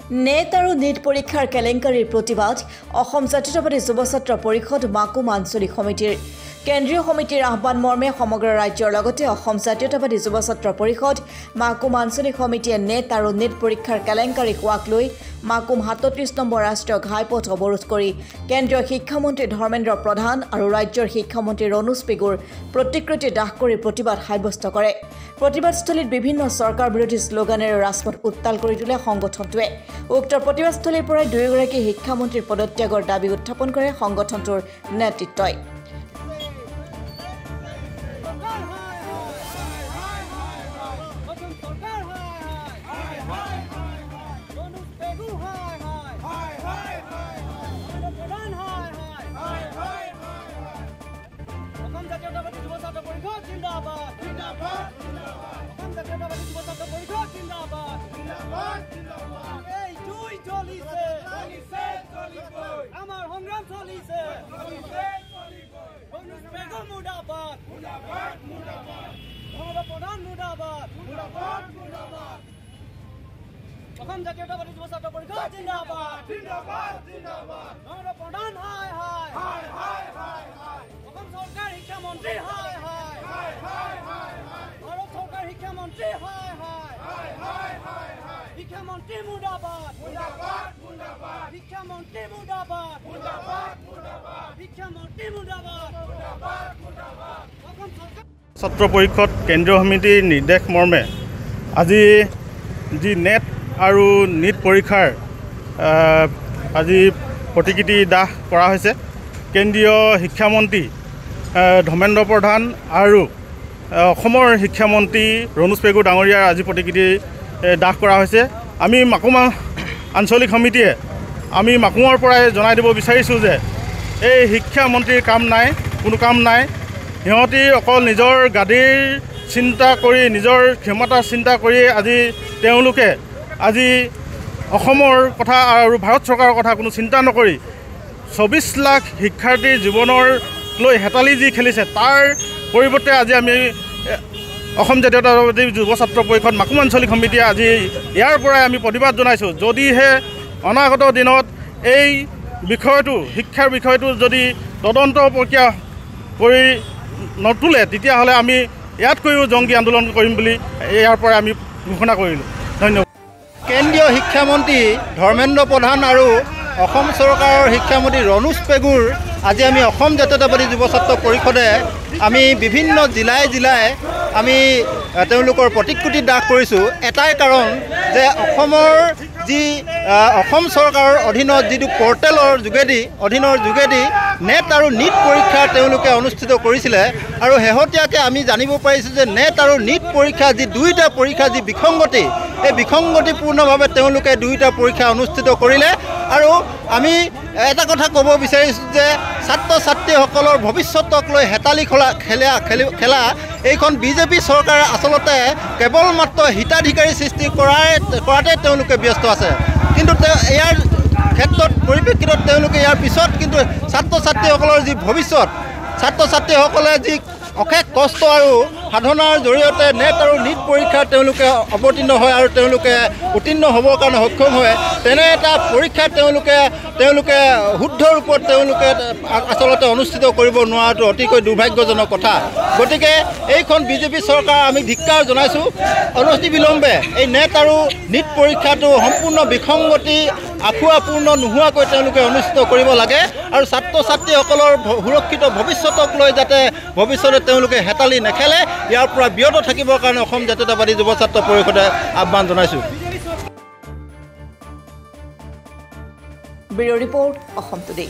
Net আৰু NEET পৰীক্ষাৰ কেলেংকাৰীৰ প্ৰতিবাদ অসম জাতীয়তাবাদী যুৱ ছাত্ৰ পৰিষদ মাকুম আঞ্চলিক সমিতিৰ কেন্দ্ৰীয় সমিতিৰ আহ্বান মৰ্মে সমগ্ৰ ৰাজ্যৰ লগতে অসম জাতীয়তাবাদী যুৱ ছাত্ৰ পৰিষদ মাকুম আঞ্চলিক সমিতিয়ে নেট আৰু নিট পৰীক্ষাৰ কেলেংকাৰী হোৱাক লৈ মাকুম ৩৭ নম্বৰ ৰাষ্ট্ৰীয় ঘাইপথ অৱৰোধ কৰি কেন্দ্ৰীয় শিক্ষামন্ত্ৰী ধৰ্মেন্দ্ৰ প্ৰধান আৰু ৰাজ্যৰ শিক্ষামন্ত্ৰী ৰণোজ পেগুৰ প্ৰতিকৃতি দাহ কৰি প্ৰতিবাদ সাব্যস্ত কৰে। প্ৰতিবাদস্থলীত বিভিন্ন চৰকাৰ বিৰোধী শ্লোগানেৰে ৰাজপথ উত্তাল কৰি তোলে সংগঠনটোৱে। উক্ত প্ৰতিবাদস্থলীৰ পৰাই দুয়োগৰাকী শিক্ষামন্ত্ৰীৰ পদত্যাগৰ দাবী উত্থাপন কৰে সংগঠনটোৰ নেতৃত্বই। অসম জাতীয়তাবাদী যুৱ ছাত্ৰ পৰিষদ জিন্দাবাদ জিন্দাবাদ জিন্দাবাদ নৰেন্দ্ৰ প্ৰধান হাই হাই হাই হাই হাই হাই অসম চৰকাৰ শিক্ষামন্ত্ৰী হাই হাই হাই হাই হাই ভাৰত চৰকাৰ শিক্ষামন্ত্ৰী হাই হাই হাই হাই হাই হাই শিক্ষামন্ত্ৰী মুৰ্দাবাদ মুৰ্দাবাদ মুৰ্দাবাদ শিক্ষামন্ত্ৰী মুৰ্দাবাদ মুৰ্দাবাদ মুৰ্দাবাদ শিক্ষামন্ত্ৰী মুৰ্দাবাদ মুৰ্দাবাদ মুৰ্দাবাদ অসম চৰকাৰ ছাত্ৰ পৰিষদ কেন্দ্ৰীয় সমিতিৰ নিৰ্দেশ মৰ্মে আজি যি নেট আৰু নিট পৰীক্ষাৰ আজি প্ৰতিকৃতি দাহ কৰা হৈছে। কেন্দ্ৰীয় শিক্ষামন্ত্ৰী ধৰ্মেন্দ্ৰ প্ৰধান আৰু অসমৰ শিক্ষামন্ত্ৰী ৰণোজ পেগু ডাঙৰীয়াৰ আজি প্ৰতিকৃতি দাহ কৰা হৈছে। আমি মাকুম আঞ্চলিক সমিতিয়ে আমি মাকুমৰ পৰাই জনাই দিব বিচাৰিছোঁ যে এই শিক্ষামন্ত্ৰীৰ কাম নাই, কোনো কাম নাই। সিহঁতি অকল নিজৰ গাদীৰ চিন্তা কৰি, নিজৰ ক্ষমতাৰ চিন্তা কৰি আজি তেওঁলোকে আজি অসমৰ কথা আৰু ভাৰত চৰকাৰৰ কথা কোনো চিন্তা নকৰি ২৪ লাখ শিক্ষাৰ্থীৰ জীৱনৰ লৈ হেতালি যি খেলিছে, তাৰ পৰিৱৰ্তে আজি আমি অসম জাতীয়তাবাদী যুৱ ছাত্ৰ পৰিষদ মাকুম আঞ্চলিক সমিতিয়ে আজি ইয়াৰ পৰাই আমি প্ৰতিবাদ জনাইছোঁ। যদিহে অনাগত দিনত এই বিষয়টো, শিক্ষাৰ বিষয়টো যদি তদন্ত প্ৰক্ৰিয়া কৰি নতোলে, তেতিয়াহ'লে আমি ইয়াতকৈও জংগী আন্দোলন কৰিম বুলি ইয়াৰ পৰাই আমি ঘোষণা কৰিলোঁ। ধন্যবাদ। কেন্দ্ৰীয় শিক্ষামন্ত্ৰী ধৰ্মেন্দ্ৰ প্ৰধান আৰু অসম চৰকাৰৰ শিক্ষামন্ত্ৰী ৰণোজ পেগুৰ আজি আমি অসম জাতীয়তাবাদী যুৱ ছাত্ৰ পৰিষদে আমি বিভিন্ন জিলাই জিলাই আমি তেওঁলোকৰ প্ৰতিকৃতি দাহ কৰিছোঁ। এটাই কাৰণ যে অসমৰ যি অসম চৰকাৰৰ অধীনত যিটো পৰ্টেলৰ যোগেদি নেট আৰু নিট পৰীক্ষা তেওঁলোকে অনুষ্ঠিত কৰিছিলে আৰু শেহতীয়াকৈ আমি জানিব পাৰিছোঁ যে নেট আৰু নিট পৰীক্ষা যি দুয়োটা পৰীক্ষা যি বিসংগতি, এই বিসংগতিপূৰ্ণভাৱে তেওঁলোকে দুয়োটা পৰীক্ষা অনুষ্ঠিত কৰিলে। আৰু আমি এটা কথা ক'ব বিচাৰিছোঁ যে ছাত্ৰ ছাত্ৰীসকলৰ ভৱিষ্যতক লৈ হেতালি খেলা এইখন বিজেপি চৰকাৰে আচলতে কেৱল মাত্ৰ হিতাধিকাৰী সৃষ্টি কৰাতে তেওঁলোকে ব্যস্ত আছে। কিন্তু ইয়াৰ ক্ষেত্ৰত পৰিপ্ৰেক্ষিতত তেওঁলোকে ইয়াৰ পিছত কিন্তু ছাত্ৰ ছাত্ৰীসকলৰ যি ভৱিষ্যত, ছাত্ৰ ছাত্ৰীসকলে যি অশেষ কষ্ট আৰু সাধনাৰ জৰিয়তে নেট আৰু নিট পৰীক্ষাত তেওঁলোকে অৱতীৰ্ণ হয় আৰু তেওঁলোকে উত্তীৰ্ণ হ'বৰ কাৰণে সক্ষম হয়, তেনে এটা পৰীক্ষা তেওঁলোকে শুদ্ধ ৰূপত তেওঁলোকে আচলতে অনুষ্ঠিত কৰিব নোৱাৰাটো অতিকৈ দুৰ্ভাগ্যজনক কথা। গতিকে এইখন বিজেপি চৰকাৰ আমি ধিক্কাৰ জনাইছোঁ। অনতিবিলম্বে এই নেট আৰু নিট পৰীক্ষাটো সম্পূৰ্ণ বিসংগতি আঁঠুৱাপূৰ্ণ নোহোৱাকৈ তেওঁলোকে অনুষ্ঠিত কৰিব লাগে আৰু ছাত্ৰ ছাত্ৰীসকলৰ সুৰক্ষিত ভৱিষ্যতক লৈ যাতে ভৱিষ্যতে তেওঁলোকে হেতালি নেখেলে, ইয়াৰ পৰা বিৰত থাকিবৰ কাৰণে অসম জাতীয়তাবাদী যুৱ ছাত্ৰ পৰিষদে আহ্বান জনাইছোঁ। Bureau report, Assam today.